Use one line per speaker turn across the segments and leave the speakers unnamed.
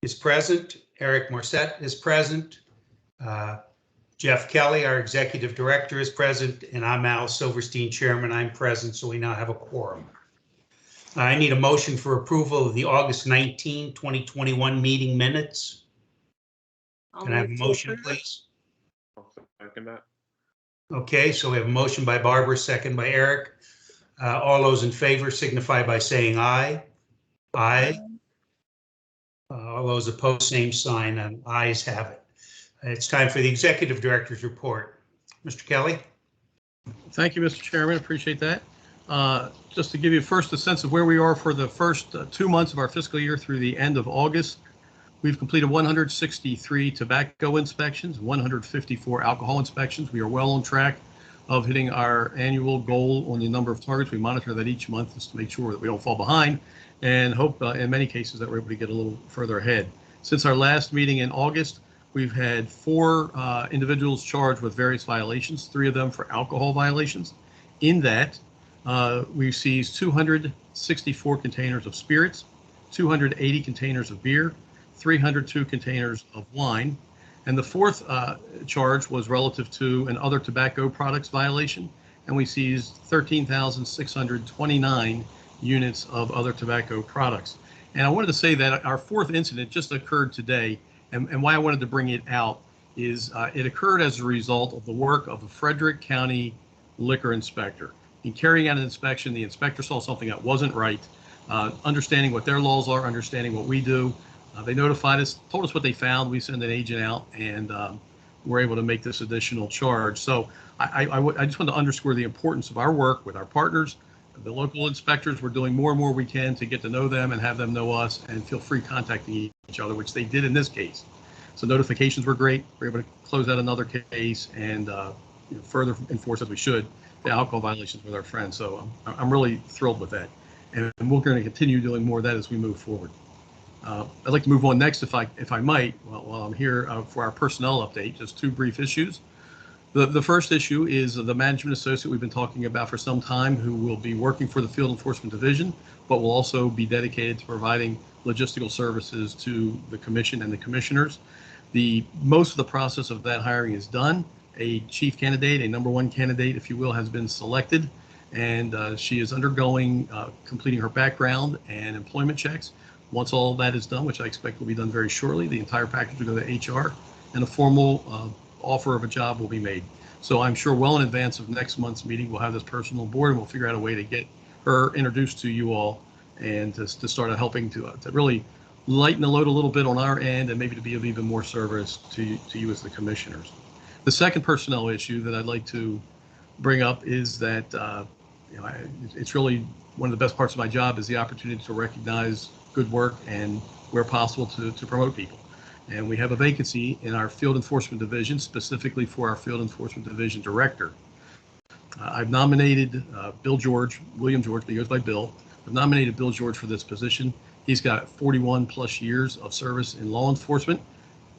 is present. Eric Morset is present. Jeff Kelly, our Executive Director, is present, and I'm Al Silverstein, Chairman. I'm present, so we now have a quorum. I need a motion for approval of the August 19, 2021 meeting minutes. Can I have a motion, please?
I'll second that.
Okay, so we have a motion by Barbara, second by Eric. All those in favor signify by saying aye. Aye. All those opposed, same sign, and ayes have it. It's time for the Executive Director's report. Mr. Kelly?
Thank you, Mr. Chairman. Appreciate that. Just to give you first a sense of where we are for the first 2 months of our fiscal year through the end of August, we've completed 163 tobacco inspections, 154 alcohol inspections. We are well on track of hitting our annual goal on the number of targets. We monitor that each month just to make sure that we don't fall behind and hope in many cases that we're able to get a little further ahead. Since our last meeting in August, we've had 4 individuals charged with various violations, 3 of them for alcohol violations. In that, we've seized 264 containers of spirits, 280 containers of beer, 302 containers of wine. And the 4th charge was relative to an other tobacco products violation, and we seized 13,629 units of other tobacco products. And I wanted to say that our 4th incident just occurred today, and why I wanted to bring it out is it occurred as a result of the work of the Frederick County liquor inspector. In carrying out an inspection, the inspector saw something that wasn't right, understanding what their laws are, understanding what we do. They notified us, told us what they found. We send an agent out, and we're able to make this additional charge. So I just want to underscore the importance of our work with our partners, the local inspectors. We're doing more and more we can to get to know them and have them know us, and feel free contacting each other, which they did in this case. So notifications were great. We're able to close out another case and further enforce, as we should, the alcohol violations with our friends. So I'm really thrilled with that, and we're going to continue doing more of that as we move forward. I'd like to move on next, if I might, while I'm here for our personnel update. Just 2 brief issues. The first issue is the management associate we've been talking about for some time, who will be working for the Field Enforcement Division, but will also be dedicated to providing logistical services to the commission and the commissioners. Most of the process of that hiring is done. A chief candidate, a number 1 candidate, if you will, has been selected, and she is undergoing completing her background and employment checks. Once all of that is done, which I expect will be done very shortly, the entire package will go to HR, and a formal offer of a job will be made. So I'm sure well in advance of next month's meeting, we'll have this person on board, and we'll figure out a way to get her introduced to you all, and to start helping to really lighten the load a little bit on our end, and maybe to be of even more service to you as the commissioners. The second personnel issue that I'd like to bring up is that it's really one of the best parts of my job is the opportunity to recognize good work and, where possible, to promote people. And we have a vacancy in our Field Enforcement Division, specifically for our Field Enforcement Division Director. I've nominated William George, but he goes by Bill. I've nominated Bill George for this position. He's got 41 plus years of service in law enforcement,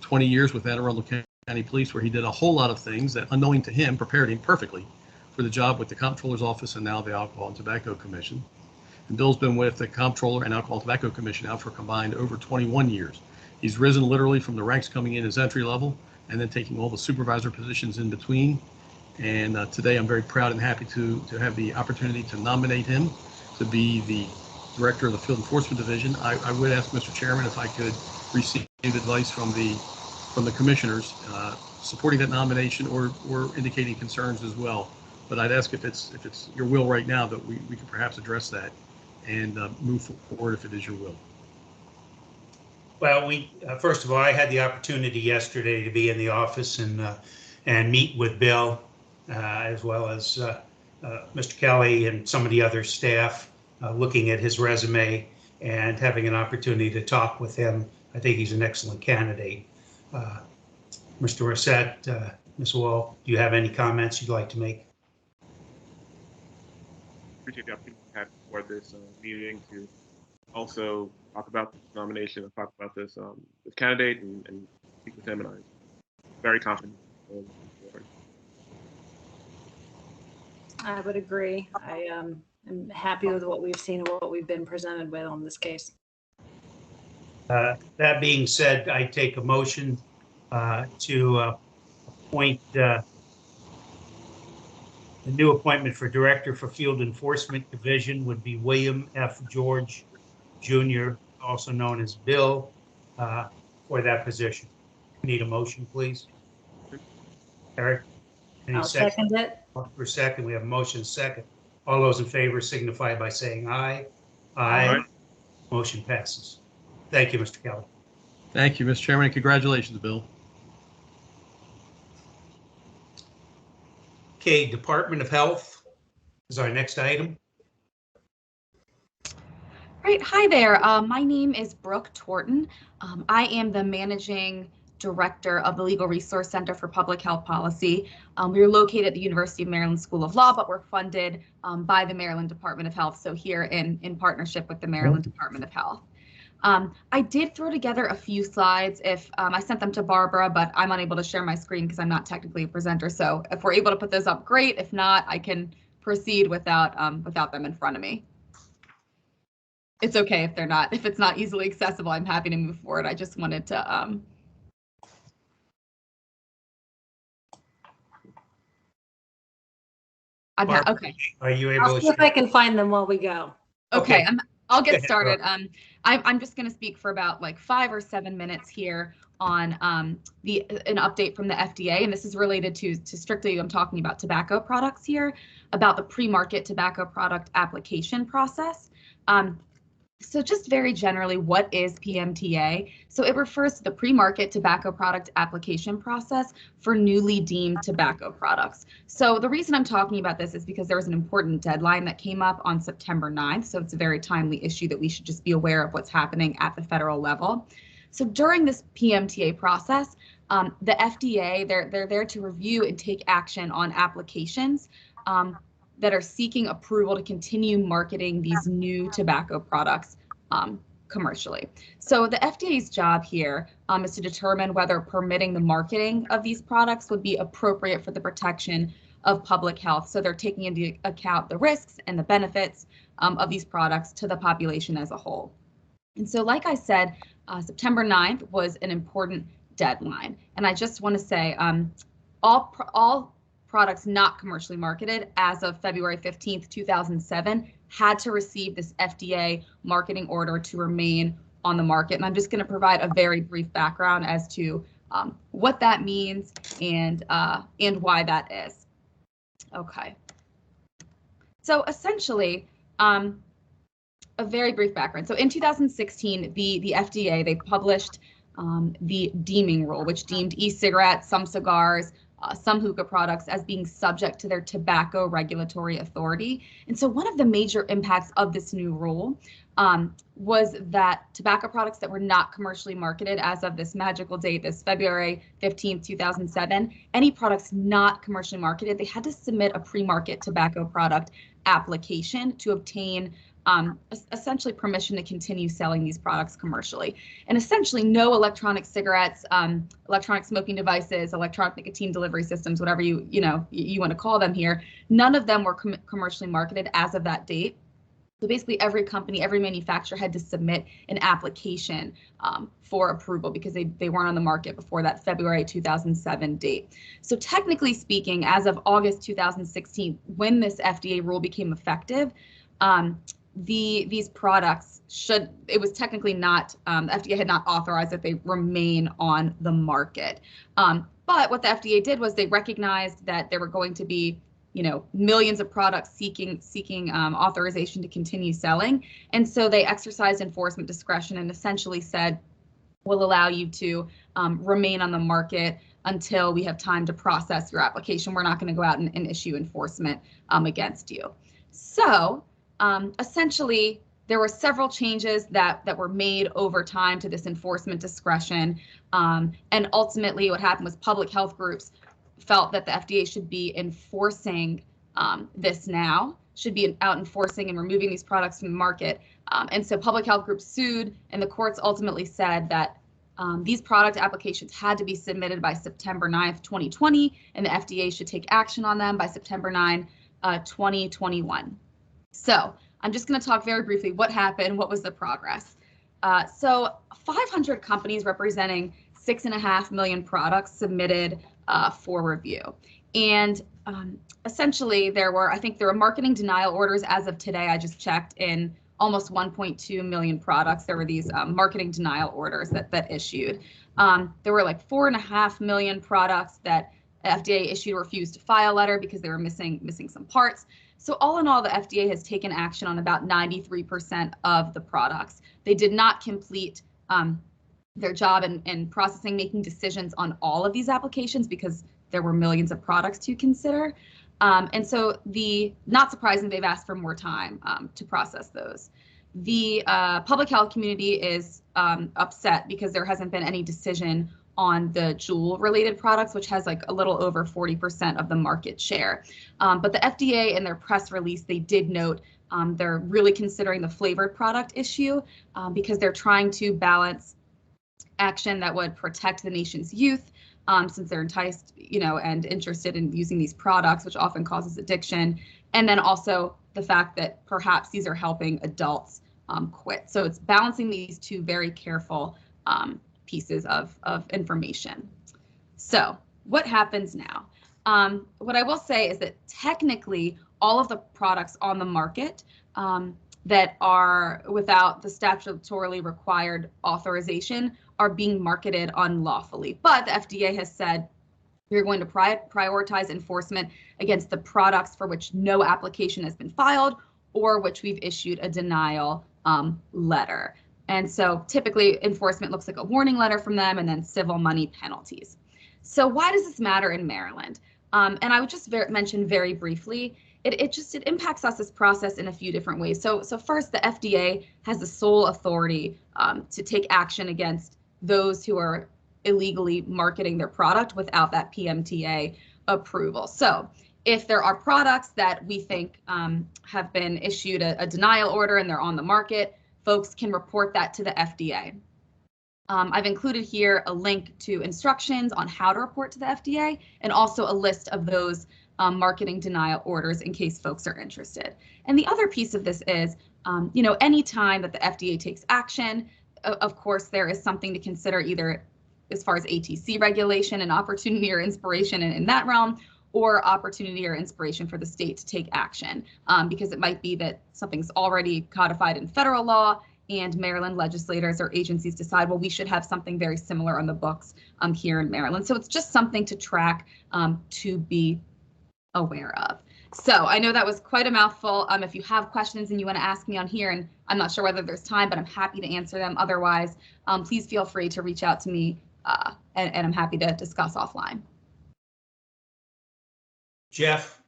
20 years with Anne Arundel County Police, where he did a whole lot of things that, unknowing to him, prepared him perfectly for the job with the Comptroller's Office and now the Alcohol and Tobacco Commission. And Bill's been with the Comptroller and Alcohol and Tobacco Commission now for combined over 21 years. He's risen literally from the ranks coming in as entry level, and then taking all the supervisor positions in between. And today I'm very proud and happy to have the opportunity to nominate him to be the Director of the Field Enforcement Division. I would ask Mr. Chairman if I could receive advice from the commissioners supporting that nomination, or indicating concerns as well. But I'd ask if it's your will right now that we could perhaps address that and move forward if it is your will.
Well, first of all, I had the opportunity yesterday to be in the office and meet with Bill, as well as Mr. Kelly and some of the other staff, looking at his resume and having an opportunity to talk with him. I think he's an excellent candidate. Mr. Morset, Ms. Wall, do you have any comments you'd like to make?
Appreciate the opportunity to have for this meeting to also talk about this nomination and talk about this candidate and speak with him, and I'm very confident.
I would agree. I am happy with what we've seen and what we've been presented with on this case.
That being said, I take a motion to appoint the new appointment for Director for Field Enforcement Division would be William F. George Jr., also known as Bill, for that position. Need a motion, please? Eric? Any
I'll second it.
For second, we have a motion second. All those in favor signify by saying aye.
Aye.
Motion passes. Thank you, Mr. Kelly.
Thank you, Mr. Chairman, and congratulations, Bill.
Okay, Department of Health is our next item.
Great. Hi there. My name is Brooke Torton. I am the managing director of the Legal Resource Center for Public Health Policy. We are located at the University of Maryland School of Law, but we're funded by the Maryland Department of Health, so here in partnership with the Maryland Department of Health. I did throw together a few slides. If I sent them to Barbara, but I'm unable to share my screen because I'm not technically a presenter. So if we're able to put those up, great. If not, I can proceed without them in front of me. It's okay if they're not. If it's not easily accessible, I'm happy to move forward. I just wanted to. Okay.
Are you able
I'll
to
see if I can find them while we go.
Okay,
Okay.
I'll get
Okay,
started. I'm just going to speak for about like 5 or 7 minutes here on an update from the FDA, and this is related to strictly, I'm talking about tobacco products here, about the pre-market tobacco product application process. So just very generally, what is PMTA? So it refers to the pre-market tobacco product application process for newly deemed tobacco products. So the reason I'm talking about this is because there was an important deadline that came up on September 9th. So it's a very timely issue that we should just be aware of what's happening at the federal level. So during this PMTA process, the FDA, they're there to review and take action on applications that are seeking approval to continue marketing these new tobacco products commercially. So the FDA's job here is to determine whether permitting the marketing of these products would be appropriate for the protection of public health. So they're taking into account the risks and the benefits of these products to the population as a whole. And so, like I said, September 9th was an important deadline. And I just want to say all products not commercially marketed as of February 15th, 2007 had to receive this FDA marketing order to remain on the market. And I'm just going to provide a very brief background as to what that means and why that is. Okay. So essentially, a very brief background. So in 2016, the FDA, they published the deeming rule, which deemed e-cigarettes, some cigars, some hookah products as being subject to their tobacco regulatory authority. And so one of the major impacts of this new rule was that tobacco products that were not commercially marketed as of this magical date, this February 15th, 2007, any products not commercially marketed, they had to submit a pre-market tobacco product application to obtain essentially permission to continue selling these products commercially. And essentially no electronic cigarettes, electronic smoking devices, electronic nicotine delivery systems, whatever you want to call them here, none of them were commercially marketed as of that date. So basically every company, every manufacturer had to submit an application for approval because they weren't on the market before that February 2007 date. So technically speaking, as of August 2016, when this FDA rule became effective, these products it was technically not, the FDA had not authorized that they remain on the market. But what the FDA did was they recognized that there were going to be, millions of products seeking authorization to continue selling. And so they exercised enforcement discretion and essentially said, we'll allow you to remain on the market until we have time to process your application. We're not going to go out and issue enforcement against you. So essentially, there were several changes that were made over time to this enforcement discretion. And ultimately, what happened was public health groups felt that the FDA should be enforcing this now, should be out enforcing and removing these products from the market. And so public health groups sued, and the courts ultimately said that these product applications had to be submitted by September 9th, 2020, and the FDA should take action on them by September 9, 2021. So I'm just going to talk very briefly what happened, what was the progress. So 500 companies representing 6.5 million products submitted for review. And essentially there were marketing denial orders as of today. I just checked in almost 1.2 million products. There were these marketing denial orders that issued. There were like 4.5 million products that FDA issued a refuse to file letter because they were missing some parts. So all in all, the FDA has taken action on about 93% of the products. They did not complete their job in processing, making decisions on all of these applications because there were millions of products to consider. And so not surprising, they've asked for more time to process those. The public health community is upset because there hasn't been any decision on the Juul related products, which has like a little over 40% of the market share. But the FDA in their press release, they did note they're really considering the flavored product issue because they're trying to balance action that would protect the nation's youth since they're enticed, and interested in using these products, which often causes addiction. And then also the fact that perhaps these are helping adults quit. So it's balancing these two very careful pieces of information. So what happens now? What I will say is that technically all of the products on the market that are without the statutorily required authorization are being marketed unlawfully. But the FDA has said we're going to prioritize enforcement against the products for which no application has been filed or which we've issued a denial letter. And so typically enforcement looks like a warning letter from them and then civil money penalties. So why does this matter in Maryland? And I would just mention very briefly, it impacts us this process in a few different ways. So first, the FDA has the sole authority to take action against those who are illegally marketing their product without that PMTA approval. So if there are products that we think have been issued a denial order and they're on the market, folks can report that to the FDA. I've included here a link to instructions on how to report to the FDA and also a list of those marketing denial orders in case folks are interested. And the other piece of this is, any time that the FDA takes action, of course, there is something to consider either as far as ATC regulation and opportunity or inspiration in that realm, or opportunity or inspiration for the state to take action, because it might be that something's already codified in federal law and Maryland legislators or agencies decide, well, we should have something very similar on the books here in Maryland. So it's just something to track, to be aware of. So I know that was quite a mouthful. If you have questions and you want to ask me on here, and I'm not sure whether there's time, but I'm happy to answer them. Otherwise, please feel free to reach out to me and I'm happy to discuss offline.
Jeff,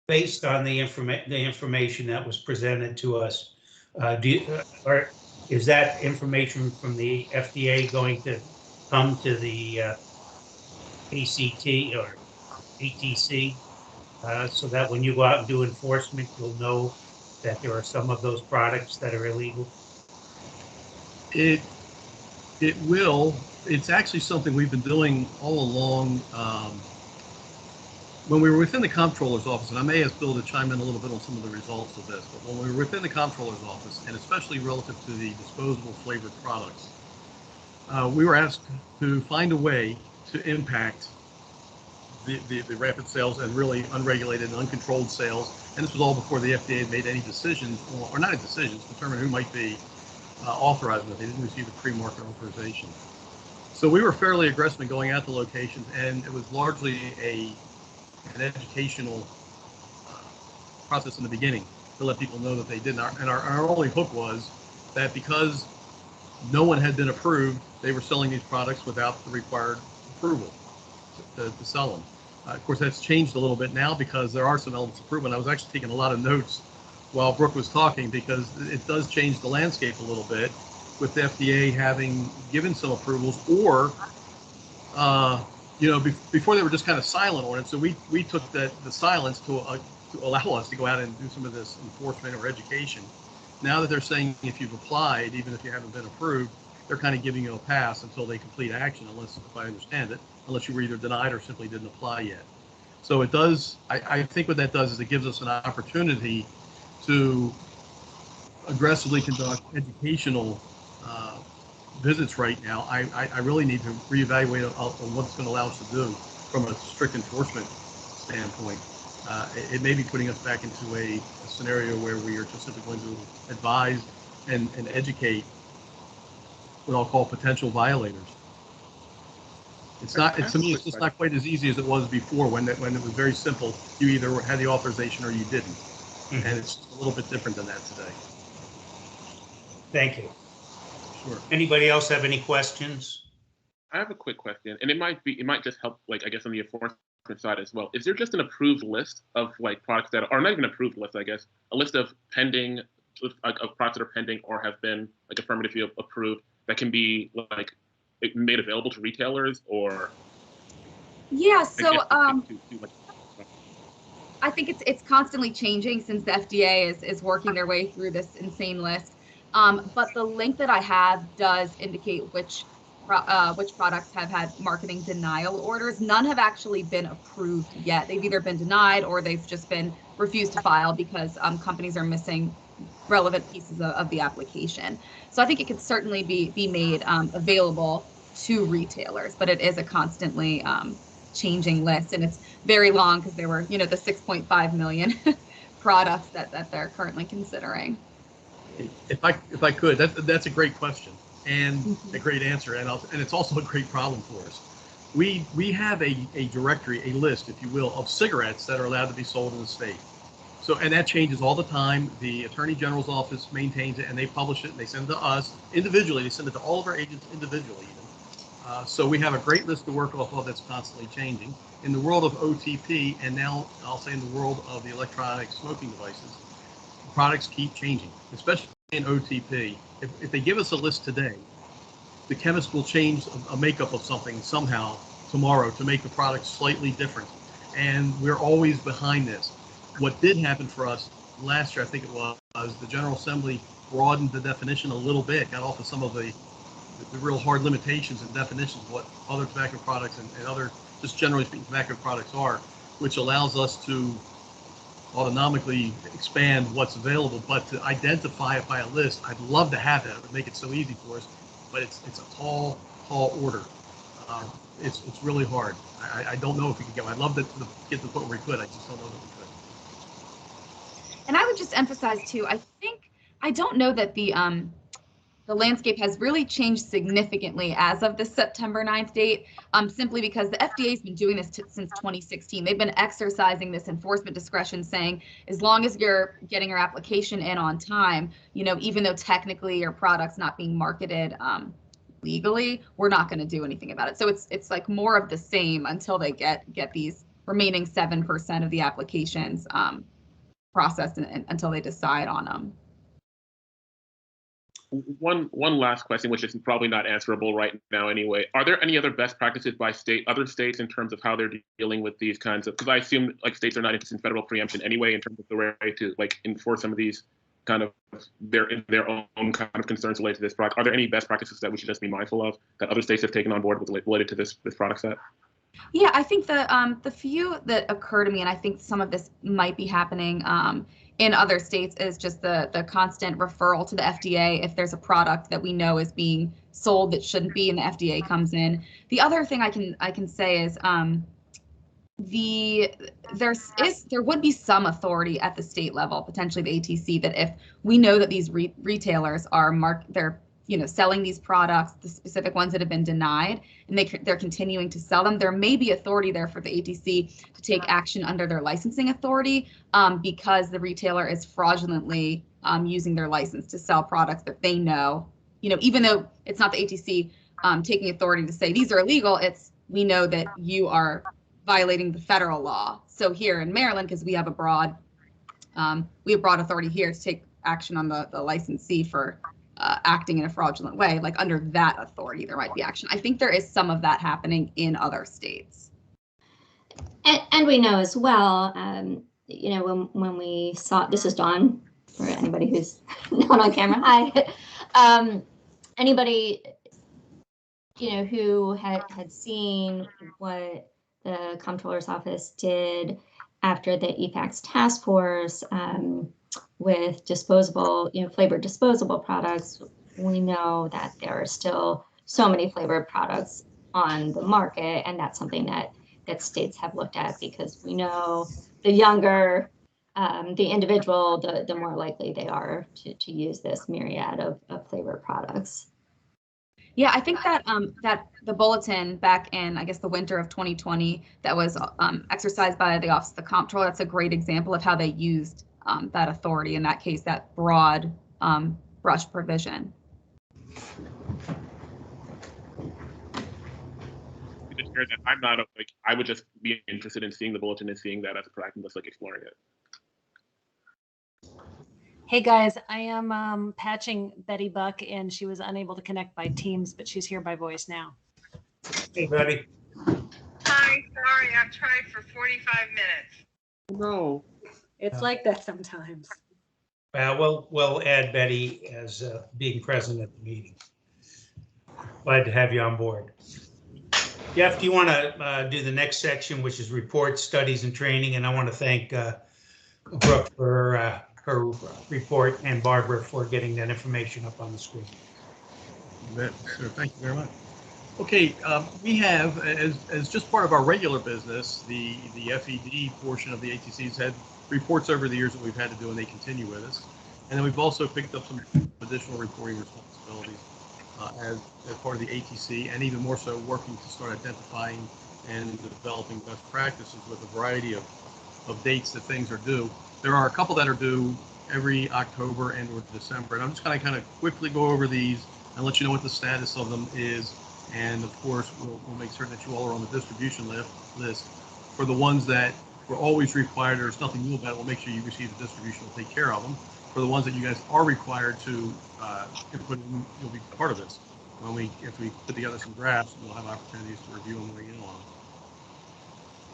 based on the information that was presented to us, is that information from the FDA going to come to the ACT or ATC so that when you go out and do enforcement, you'll know that there are some of those products that are illegal?
It will. It's actually something we've been doing all along. When we were within the comptroller's office, and I may ask Bill to chime in a little bit on some of the results of this, but when we were within the comptroller's office, and especially relative to the disposable flavored products, we were asked to find a way to impact the rapid sales and really unregulated and uncontrolled sales. And this was all before the FDA had made any decisions, or not any decisions, determine who might be authorized, but they didn't receive a pre-market authorization. So we were fairly aggressive in going out to locations, and it was largely an educational process in the beginning to let people know that they didn't. And our only hook was that because no one had been approved, they were selling these products without the required approval to sell them. Of course, that's changed a little bit now because there are some elements of approval. And I was actually taking a lot of notes while Brooke was talking because it does change the landscape a little bit with the FDA having given some approvals or before they were just kind of silent on it. So we took the silence to allow us to go out and do some of this enforcement or education. Now that they're saying if you've applied, even if you haven't been approved, they're kind of giving you a pass until they complete action, unless, if I understand it, unless you were either denied or simply didn't apply yet. So it does, I think what that does is it gives us an opportunity to aggressively conduct educational visits right now, I really need to reevaluate on what's going to allow us to do from a strict enforcement standpoint. It may be putting us back into a scenario where we are just simply going to advise and educate what I'll call potential violators. It's not, to me, it's just not quite as easy as it was before when it was very simple. You either had the authorization or you didn't.
Mhm.
And it's a little bit different than that today.
Thank you.
Sure.
Anybody else have any questions?
I have a quick question, and it might just help, like, I guess on the enforcement side as well. Is there just an approved list of like products that are not even approved list, I guess, a list of pending, of products that are pending or have been like affirmatively approved that can be like made available to retailers, or?
Yeah, so
Like,
I think it's constantly changing since the FDA is working their way through this insane list. But the link that I have does indicate which products have had marketing denial orders. None have actually been approved yet. They've either been denied or they've just been refused to file because companies are missing relevant pieces of the application. So I think it could certainly be made available to retailers, but it is a constantly changing list, and it's very long because there were, the 6.5 million products that they're currently considering.
If I could, that's a great question and a great answer, and it's also a great problem for us. We have a directory, a list, if you will, of cigarettes that are allowed to be sold in the state. So, and that changes all the time. The Attorney General's office maintains it, and they publish it, and they send it to us individually. They send it to all of our agents individually, even. So we have a great list to work off of that's constantly changing. In the world of OTP, and now I'll say in the world of the electronic smoking devices, products keep changing, especially in OTP. If they give us a list today, the chemist will change a makeup of something somehow tomorrow to make the product slightly different. And we're always behind this. What did happen for us last year, I think it was the General Assembly broadened the definition a little bit, got off of some of the real hard limitations and definitions of what other tobacco products and other, just generally speaking, tobacco products are, which allows us to autonomically expand what's available. But to identify it by a list, I'd love to have that. It would make it so easy for us, but it's a tall order. It's really hard. I don't know if we could get. I'd love to get to the point where we could. I just don't know that we could.
And I would just emphasize too, I don't know that the landscape has really changed significantly as of the September 9th date, simply because the FDA has been doing this since 2016. They've been exercising this enforcement discretion, saying as long as you're getting your application in on time, even though technically your product's not being marketed legally, we're not going to do anything about it. So it's like more of the same until they get these remaining 7% of the applications processed and until they decide on them.
One last question, which is probably not answerable right now anyway. Are there any other best practices by other states in terms of how they're dealing with these kinds of, because I assume like states are not interested in federal preemption anyway in terms of the way to like enforce some of these kind of their own kind of concerns related to this product. Are there any best practices that we should just be mindful of that other states have taken on board related to this product set?
Yeah, I think the few that occur to me, and I think some of this might be happening in other states, is just the constant referral to the FDA if there's a product that we know is being sold that shouldn't be, and the FDA comes in. The other thing I can say is there would be some authority at the state level, potentially the ATC, that if we know that these retailers are selling these products, the specific ones that have been denied, and they're continuing to sell them, there may be authority there for the ATC to take action under their licensing authority because the retailer is fraudulently using their license to sell products that they know, even though it's not the ATC taking authority to say these are illegal, we know that you are violating the federal law. So here in Maryland, because we have broad authority here to take action on the licensee for acting in a fraudulent way, like under that authority, there might be action. I think there is some of that happening in other states.
And we know as well, when we saw, this is Dawn, for anybody who's not on camera, hi. Anybody, who had seen what the comptroller's office did after the EPACS task force with disposable, flavored disposable products, we know that there are still so many flavored products on the market, and that's something that states have looked at, because we know the younger the individual, the more likely they are to use this myriad of flavored products.
Yeah, I think that that the bulletin back in, I guess, the winter of 2020 that was exercised by the Office of the Comptroller, that's a great example of how they used that authority, in that case, that broad brush provision.
That I'm not like, I would just be interested in seeing the bulletin and seeing that as a practice, like exploring it.
Hey guys, I am patching Betty Buck, and she was unable to connect by Teams, but she's here by voice now.
Hey, buddy.
Hi, sorry, I've tried for 45 minutes.
No.
It's like that sometimes.
We'll add Betty as being present at the meeting. Glad to have you on board. Jeff, do you want to do the next section, which is reports, studies, and training? And I want to thank Brooke for her report, and Barbara for getting that information up on the screen.
Sure, thank you very much. Okay, we have, as just part of our regular business, the FED portion of the ATC's had reports over the years that we've had to do, and they continue with us. And then we've also picked up some additional reporting responsibilities as part of the ATC, and even more so working to start identifying and developing best practices with a variety of dates that things are due. There are a couple that are due every October and or December, and I'm just going to kind of quickly go over these and let you know what the status of them is. And of course, we'll make certain that you all are on the distribution list. For the ones that were always required, there's nothing new about it, we'll make sure you receive the distribution, we'll take care of them. For the ones that you guys are required to input, you'll be part of this. If we put together some drafts, we'll have opportunities to review them and weigh in on them.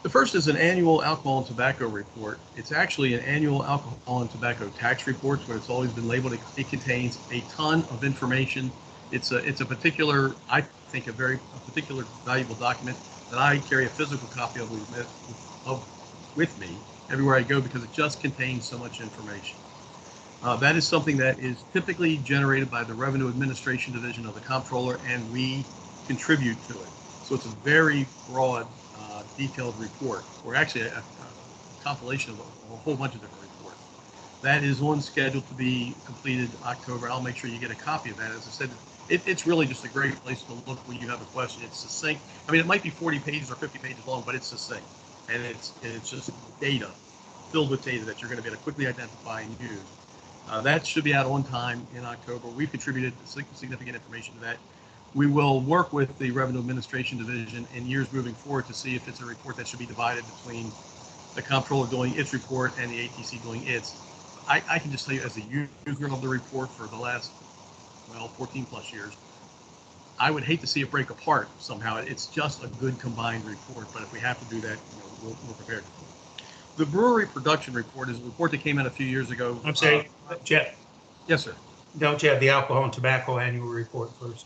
The first is an annual alcohol and tobacco report. It's actually an annual alcohol and tobacco tax report, but it's always been labeled. It contains a ton of information. It's a particular, I think, a particular valuable document that I carry a physical copy of with me everywhere I go, because it just contains so much information. That is something that is typically generated by the Revenue Administration Division of the Comptroller, and we contribute to it. So it's a very broad, detailed report, or actually a compilation of a whole bunch of different reports. That is on schedule to be completed October. I'll make sure you get a copy of that. As I said, it's really just a great place to look when you have a question. It's succinct. I mean, it might be 40 pages or 50 pages long, but it's succinct, and it's just data, filled with data that you're going to be able to quickly identify and use. That should be out on time in October. We've contributed significant information to that. We will work with the Revenue Administration Division in years moving forward to see if it's a report that should be divided between the Comptroller doing its report and the ATC doing its. I can just tell you, as a user of the report for the last, 14 plus years, I would hate to see it break apart somehow. It's just a good combined report, but if we have to do that, we're prepared. The brewery production report is a report that came out a few years ago.
I'm sorry, Jeff.
Yes, sir.
Don't you have the alcohol and tobacco annual report first?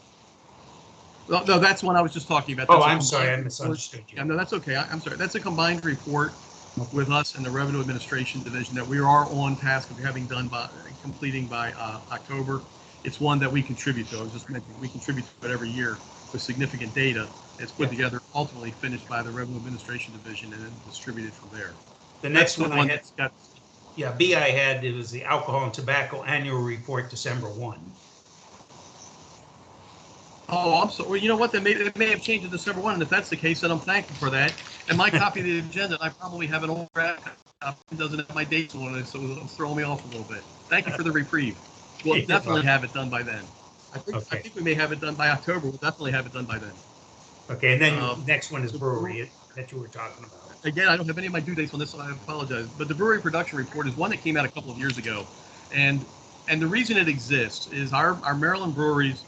No, that's one I was just talking about.
Oh, I'm sorry, I misunderstood you.
Yeah, no, that's okay. I'm sorry. That's a combined report with us and the Revenue Administration Division that we are on task of completing by October. It's one that we contribute to. I was just mentioning, we contribute to it every year with significant data. It's put together, ultimately finished by the Revenue Administration Division, and then distributed from there.
The next one I had,
got,
BI had, it was the alcohol and tobacco annual report, December 1.
Oh, I'm sorry. Well, you know what? It may have changed to December 1, and if that's the case, then I'm thankful for that. And my copy of the agenda, I probably have an old draft. It doesn't have my dates on it, so it's throwing me off a little bit. Thank you for the reprieve. We'll definitely have it done by then. I think we may have it done by October. We'll definitely have it done by then.
Okay, and then the next one is brewery that you were talking about.
Again, I don't have any of my due dates on this, so I apologize. But the brewery production report is one that came out a couple of years ago. And the reason it exists is our Maryland breweries,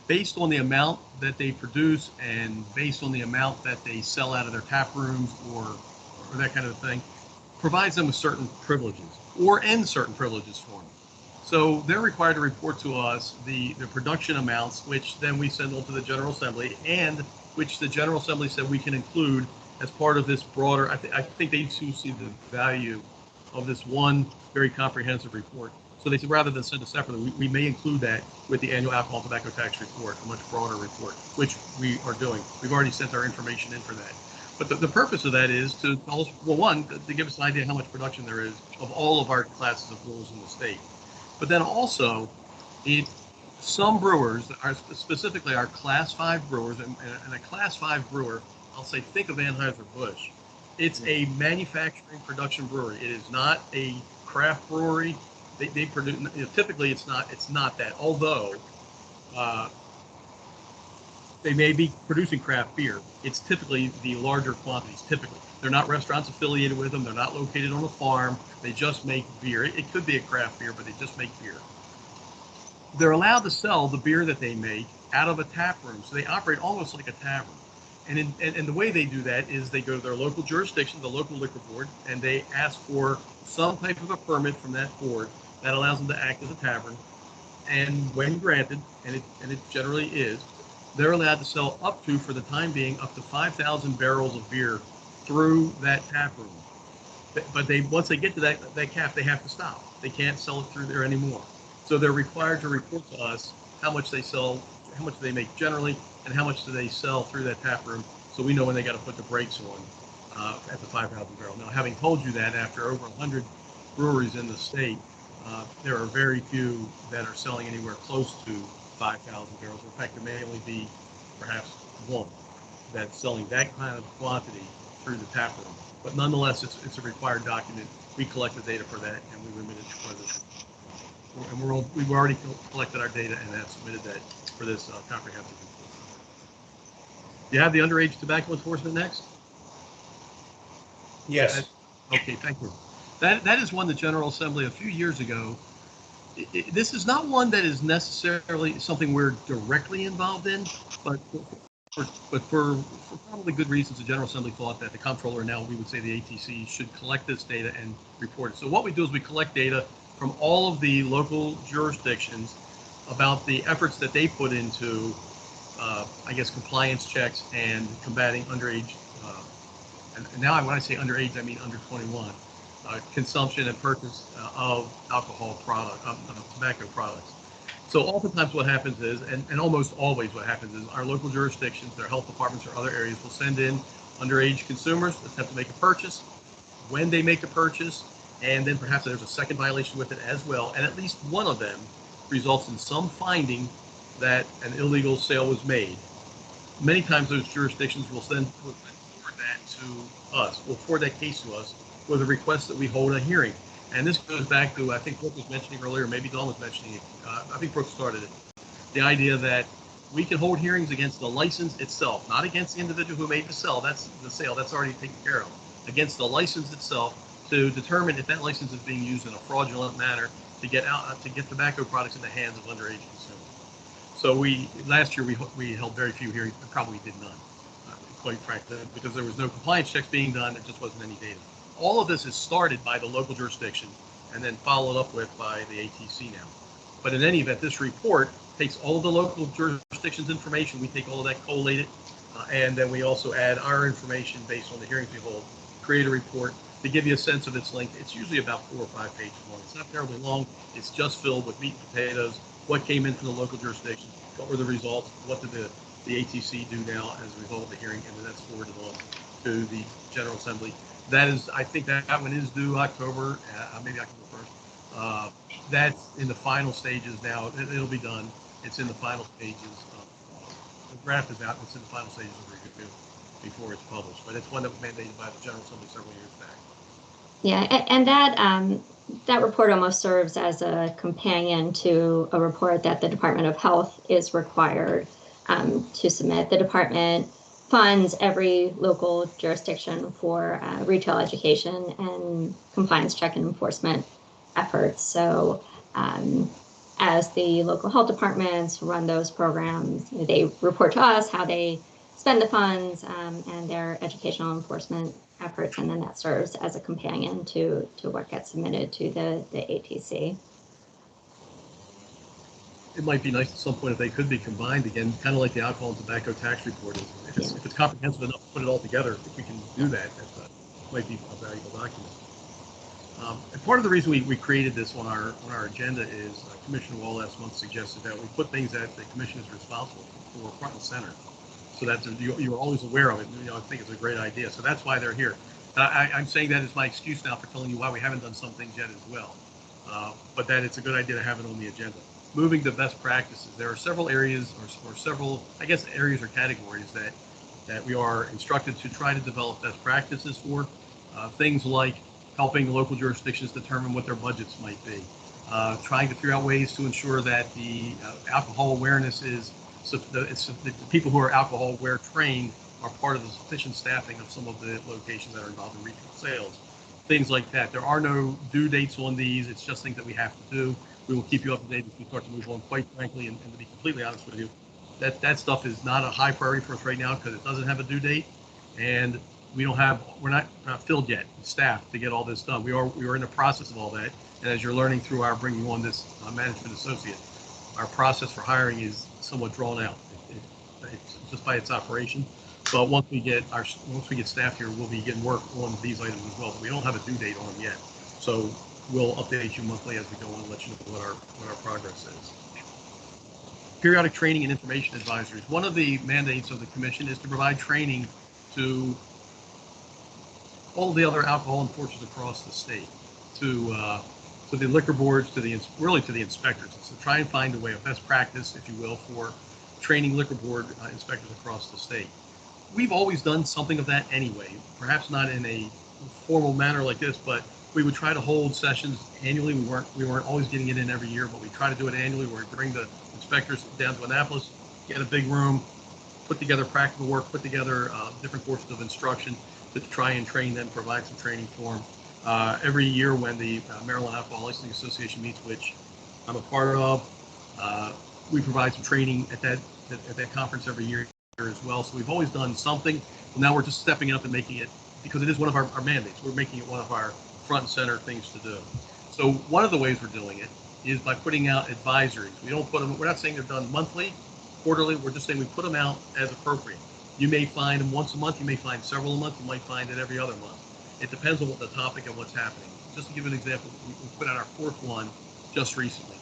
based on the amount that they produce and based on the amount that they sell out of their tap rooms or that kind of thing, provides them with certain privileges or end certain privileges for them. So they're required to report to us the production amounts, which then we send on to the General Assembly, and which the General Assembly said we can include as part of this broader. I think they too see the value of this one very comprehensive report. So they said rather than send it separately, we may include that with the annual alcohol and tobacco tax report, a much broader report, which we are doing. We've already sent our information in for that. But the purpose of that is to tell us, well, one, to give us an idea how much production there is of all of our classes of brewers in the state. But then also, some brewers, are specifically our Class 5 brewers, and a Class 5 brewer, I'll say, think of Anheuser-Busch. It's a manufacturing production brewery. It is not a craft brewery. They produce, typically it's not that, although they may be producing craft beer. It's typically the larger quantities. Typically, they're not restaurants affiliated with them. They're not located on a farm. They just make beer. It could be a craft beer, but they just make beer. They're allowed to sell the beer that they make out of a tap room, so they operate almost like a tavern. And the way they do that is they go to their local jurisdiction, the local liquor board, and they ask for some type of a permit from that board that allows them to act as a tavern. And when granted, and it generally is, they're allowed to sell up to, for the time being, up to 5,000 barrels of beer through that tap room. But once they get to that cap, they have to stop. They can't sell it through there anymore. So they're required to report to us how much they sell, how much they make generally, and how much do they sell through that tap room, so we know when they got to put the brakes on at the 5,000 barrel. Now, having told you that, after over 100 breweries in the state, there are very few that are selling anywhere close to 5,000 barrels. In fact, there may only be perhaps one that's selling that kind of quantity through the tap room. But nonetheless, it's a required document. We collect the data for that, and we remit it for this. And we've already collected our data and have submitted that for this comprehensive report. Do you have the underage tobacco enforcement next?
Yes.
Okay, thank you. That is one the General Assembly a few years ago. This is not one that is necessarily something we're directly involved in, but for probably good reasons, the General Assembly thought that the comptroller, now we would say the ATC, should collect this data and report it. So what we do is we collect data from all of the local jurisdictions about the efforts that they put into, I guess, compliance checks and combating underage, and now when I say underage, I mean under 21, consumption and purchase of alcohol tobacco products. So oftentimes what happens is, and almost always what happens is, our local jurisdictions, their health departments or other areas will send in underage consumers that attempt to make a purchase. When they make a purchase, and then perhaps there's a second violation with it as well, and at least one of them results in some finding that an illegal sale was made. Many times those jurisdictions will send forward that to us, will forward that case to us with a request that we hold a hearing. And this goes back to, I think Brooke was mentioning earlier, maybe Dawn was mentioning it, I think Brooke started it, the idea that we can hold hearings against the license itself, not against the individual who made the sale, that's already taken care of, against the license itself, to determine if that license is being used in a fraudulent manner to get tobacco products in the hands of underage consumers. So last year we held very few hearings, and probably did none, quite frankly, because there was no compliance checks being done. There just wasn't any data. All of this is started by the local jurisdiction and then followed up with by the ATC now. But in any event, this report takes all of the local jurisdictions' information. We take all of that, collate it, and then we also add our information based on the hearings we hold, create a report. To give you a sense of its length, it's usually about 4 or 5 pages long. It's not terribly long. It's just filled with meat and potatoes, what came in from the local jurisdiction, what were the results, what did the ATC do now as a result of the hearing, and then that's forwarded on to the General Assembly. That is, I think that one is due October, maybe October 1st. That's in the final stages now. It'll be done. It's in the final stages. The draft is out. It's in the final stages of review before it's published. But it's one that was mandated by the General Assembly several years back.
Yeah, and that report almost serves as a companion to a report that the Department of Health is required to submit. The department funds every local jurisdiction for retail education and compliance check and enforcement efforts. So as the local health departments run those programs, they report to us how they spend the funds and their educational enforcement efforts, and then that serves as a companion to what gets submitted to the ATC.
It might be nice at some point if they could be combined again, kind of like the alcohol and tobacco tax report is. If it's comprehensive enough to put it all together, if we can do that, that might be a valuable document. And part of the reason we created this on our agenda is Commissioner Wall last month suggested that we put things that the commission is responsible for front and center, so that you're always aware of it. I think it's a great idea. So that's why they're here. I'm saying that as my excuse now for telling you why we haven't done some things yet as well, but that it's a good idea to have it on the agenda. Moving to best practices, there are several areas or several, I guess, areas or categories that we are instructed to try to develop best practices for. Things like helping local jurisdictions determine what their budgets might be, trying to figure out ways to ensure that the alcohol awareness is, so the people who are alcohol aware trained are part of the sufficient staffing of some of the locations that are involved in retail sales. Things like that. There are no due dates on these. It's just things that we have to do. We will keep you up to date as we start to move on, quite frankly, and to be completely honest with you, that stuff is not a high priority for us right now because it doesn't have a due date, and we're not filled yet, staff, to get all this done. We are in the process of all that, and as you're learning through our bringing on this management associate, our process for hiring is somewhat drawn out. It's just by its operation. But once we get staff here, we'll be getting work on these items as well. But we don't have a due date on them yet, so we'll update you monthly as we go on and let you know what our progress is. Periodic training and information advisories. One of the mandates of the commission is to provide training to all the other alcohol enforcers across the state, to the liquor boards, to the inspectors. It's to try and find a way of best practice, if you will, for training liquor board inspectors across the state. We've always done something of that anyway, perhaps not in a formal manner like this, but we would try to hold sessions annually. We weren't always getting it in every year, but we try to do it annually where we bring the inspectors down to Annapolis, get a big room, put together practical work, put together different courses of instruction to try and train them, provide some training for them. Every year when the Maryland Alcohol Licensing Association meets, which I'm a part of, we provide some training at that conference every year as well. So we've always done something. Well, now we're just stepping up and making it, because it is one of our mandates, we're making it one of our front and center things to do. So one of the ways we're doing it is by putting out advisories. We don't put them, we're not saying they're done monthly, quarterly, we're just saying we put them out as appropriate. You may find them once a month, you may find several a month, you might find it every other month. It depends on what the topic and what's happening. Just to give an example, we put out our fourth one just recently.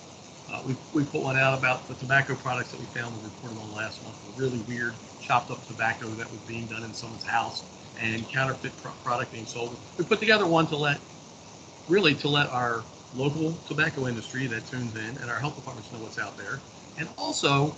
We put one out about the tobacco products that we found and reported on last month. A really weird chopped up tobacco that was being done in someone's house and counterfeit product being sold. We put together one to let our local tobacco industry that tunes in and our health departments know what's out there, and also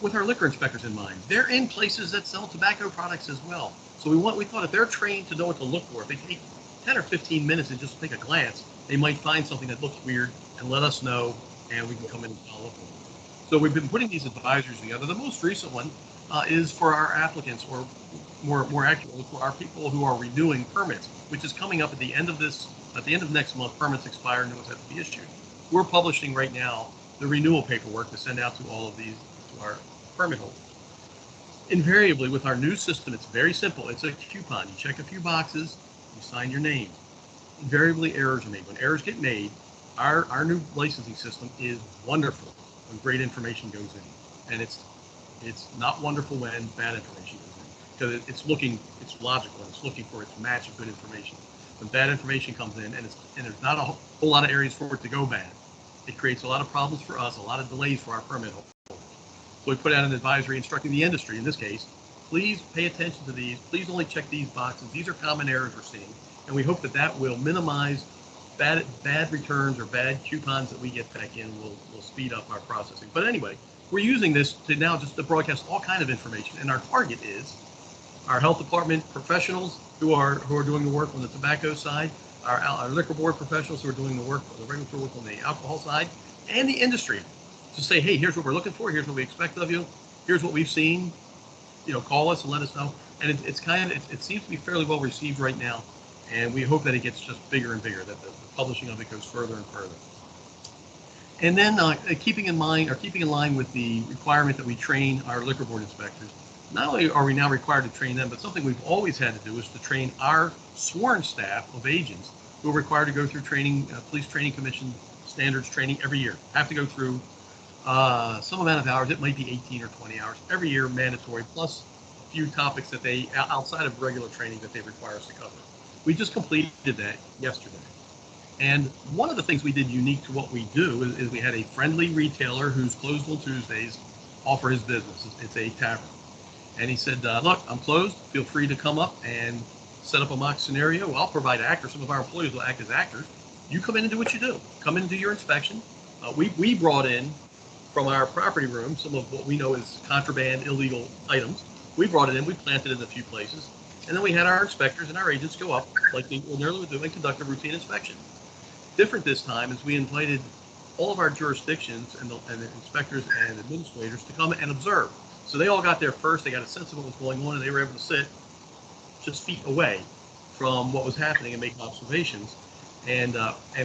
with our liquor inspectors in mind. They're in places that sell tobacco products as well. So we thought if they're trained to know what to look for, if they take 10 or 15 minutes and just take a glance, they might find something that looks weird and let us know, and we can come in and follow up on it. So we've been putting these advisories together. The most recent one is for our applicants, or more accurately, for our people who are renewing permits, which is coming up at the end of next month. Permits expire, new ones have to be issued. We're publishing right now the renewal paperwork to send out to all of these, to our permit holders. Invariably, with our new system, it's very simple. It's a coupon. You check a few boxes, you sign your name. Invariably, errors are made. When errors get made, our new licensing system is wonderful when great information goes in, and it's not wonderful when bad information goes in, because it's logical, and it's looking for its match of good information. When bad information comes in, and there's not a whole lot of areas for it to go bad, it creates a lot of problems for us, a lot of delays for our permit holders. So we put out an advisory instructing the industry, in this case, please pay attention to these. Please only check these boxes. These are common errors we're seeing, and we hope that will minimize bad returns or bad coupons that we get back in. Will speed up our processing. But anyway, we're using this to now just to broadcast all kind of information, and our target is our health department professionals who are doing the work on the tobacco side, our liquor board professionals who are doing the work, the regulatory work on the alcohol side, and the industry, to say, hey, here's what we're looking for, here's what we expect of you, here's what we've seen. Call us and let us know. And it seems to be fairly well received right now, and we hope that it gets just bigger and bigger, that the publishing of it goes further and further. And then keeping in line with the requirement that we train our liquor board inspectors, not only are we now required to train them, but something we've always had to do is to train our sworn staff of agents who are required to go through training, Police Training Commission standards training every year. Have to go through some amount of hours. It might be 18 or 20 hours every year, mandatory, plus a few topics that outside of regular training that they require us to cover. We just completed that yesterday. And one of the things we did unique to what we do is we had a friendly retailer who's closed on Tuesdays offer his business. It's a tavern. And he said, look, I'm closed. Feel free to come up and set up a mock scenario. I'll provide actors. Some of our employees will act as actors. You come in and do what you do. Come in and do your inspection. We brought in from our property room some of what we know is contraband, illegal items. We brought it in. We planted it in a few places. And then we had our inspectors and our agents go up, like they ordinarily would do, and conduct a routine inspection. Different this time is we invited all of our jurisdictions and the inspectors and administrators to come and observe. So they all got there first. They got a sense of what was going on, and they were able to sit just feet away from what was happening and make observations. And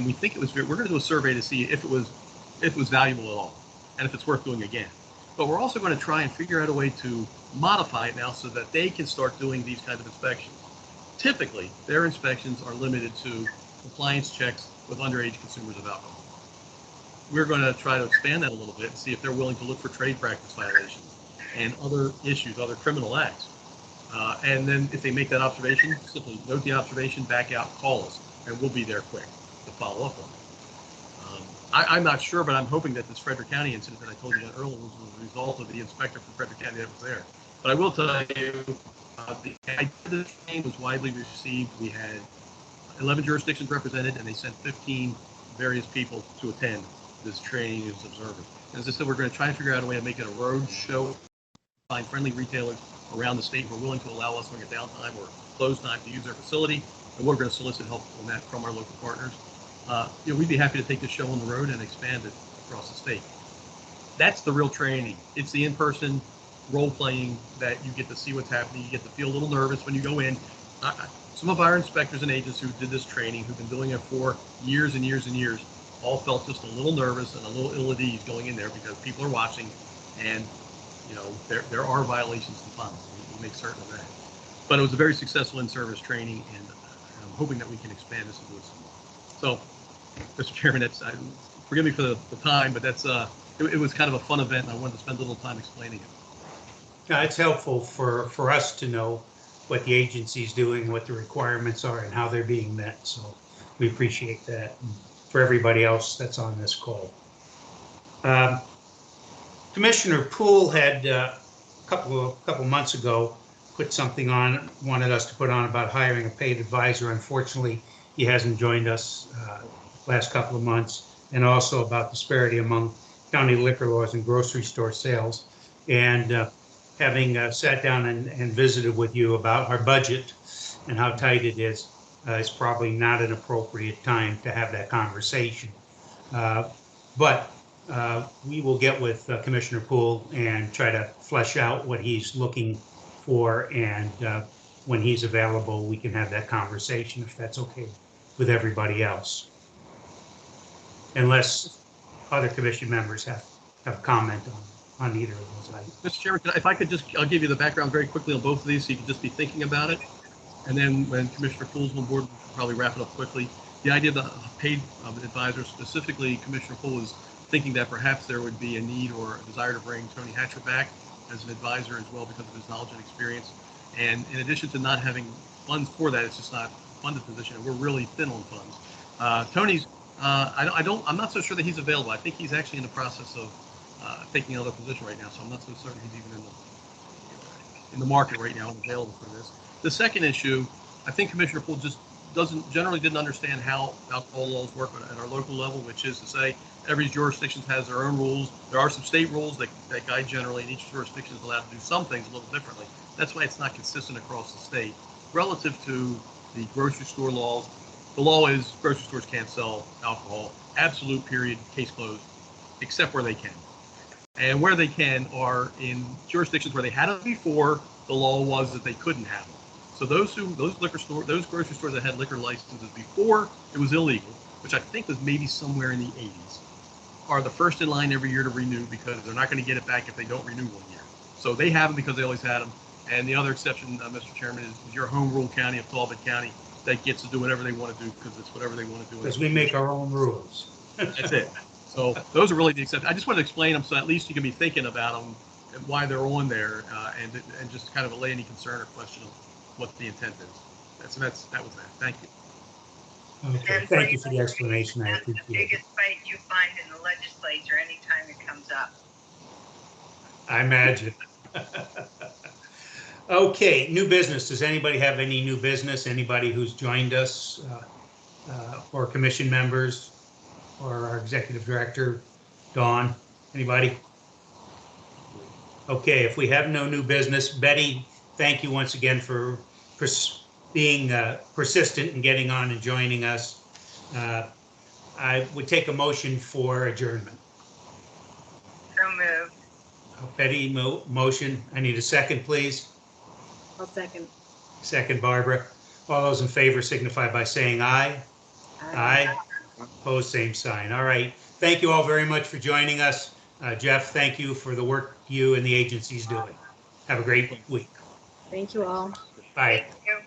we think it was. We're going to do a survey to see if it was valuable at all, and if it's worth doing again. But we're also going to try and figure out a way to modify it now so that they can start doing these kinds of inspections. Typically, their inspections are limited to compliance checks with underage consumers of alcohol. We're going to try to expand that a little bit and see if they're willing to look for trade practice violations and other issues, other criminal acts. And then if they make that observation, simply note the observation, back out, call us, and we'll be there quick to follow up on it. I'm not sure, but I'm hoping that this Frederick County incident that I told you about earlier was a result of the inspector from Frederick County that was there. But I will tell you, the idea of the training was widely received. We had 11 jurisdictions represented, and they sent 15 various people to attend this training as observers. As I said, we're going to try and figure out a way to make it a road show, find friendly retailers around the state who are willing to allow us during a downtime or closed time to use their facility, and we're going to solicit help on that from our local partners. We'd be happy to take this show on the road and expand it across the state. That's the real training. It's the in-person role-playing that you get to see what's happening. You get to feel a little nervous when you go in. Some of our inspectors and agents who did this training, who've been doing it for years and years and years, all felt just a little nervous and a little ill at ease going in there because people are watching, and there are violations to follow. We make certain of that. But it was a very successful in-service training, and I'm hoping that we can expand this into this. So, Mr. Chairman, forgive me for the time, but it was kind of a fun event, and I wanted to spend a little time explaining it.
Yeah, it's helpful for us to know what the agency's doing, what the requirements are, and how they're being met. So we appreciate that. And for everybody else that's on this call. Commissioner Poole had a couple months ago put something on, wanted us to put on about hiring a paid advisor. Unfortunately, he hasn't joined us last couple of months, and also about disparity among county liquor laws and grocery store sales. And having sat down and visited with you about our budget and how tight it is, it's probably not an appropriate time to have that conversation. But we will get with Commissioner Poole and try to flesh out what he's looking for, and when he's available, we can have that conversation if that's okay with everybody else. Unless other commission members have comment on either of those items.
Mr. Chairman, if I could I'll give you the background very quickly on both of these so you can just be thinking about it. And then when Commissioner Poole's on board, we can probably wrap it up quickly. The idea of the paid advisor, specifically Commissioner Poole is thinking that perhaps there would be a need or a desire to bring Tony Hatcher back as an advisor as well because of his knowledge and experience. And in addition to not having funds for that, it's just not a funded position. We're really thin on funds. Tony's, I'm not so sure that he's available. I think he's actually in the process of taking another position right now, so I'm not so certain he's even in the market right now and available for this. The second issue, I think Commissioner Poole just didn't understand how alcohol laws work at our local level, which is to say every jurisdiction has their own rules. There are some state rules that guide generally, and each jurisdiction is allowed to do some things a little differently. That's why it's not consistent across the state. Relative to the grocery store laws, the law is grocery stores can't sell alcohol, absolute period, case closed, except where they can. And where they can are in jurisdictions where they had it before, the law was that they couldn't have them. So those grocery stores that had liquor licenses before it was illegal, which I think was maybe somewhere in the 80s, are the first in line every year to renew because they're not going to get it back if they don't renew 1 year. So they have them because they always had them. And the other exception, Mr. Chairman, is your home rule county of Talbot County that gets to do whatever they want to do because it's whatever they want to do.
Because we make our own rules.
That's it. So those are really the exceptions. I just want to explain them so at least you can be thinking about them and why they're on there, and just kind of allay any concern or question of what the intent is. That was that. Thank you.
Okay,
And
thank you for the explanation. I
That's the
appreciate it.
biggest fight you find in the legislature anytime it comes up.
I imagine. Okay, new business. Does anybody have any new business? Anybody who's joined us, or commission members, or our executive director, Dawn? Anybody? Okay, if we have no new business, Betty, thank you once again for being persistent and getting on and joining us. I would take a motion for adjournment.
So moved.
Betty, motion. I need a second, please.
I'll second.
Second, Barbara. All those in favor signify by saying aye. Aye. Opposed, same sign. All right. Thank you all very much for joining us. Jeff, thank you for the work you and the agency's doing. Have a great week.
Thank you all.
Bye.
Thank you.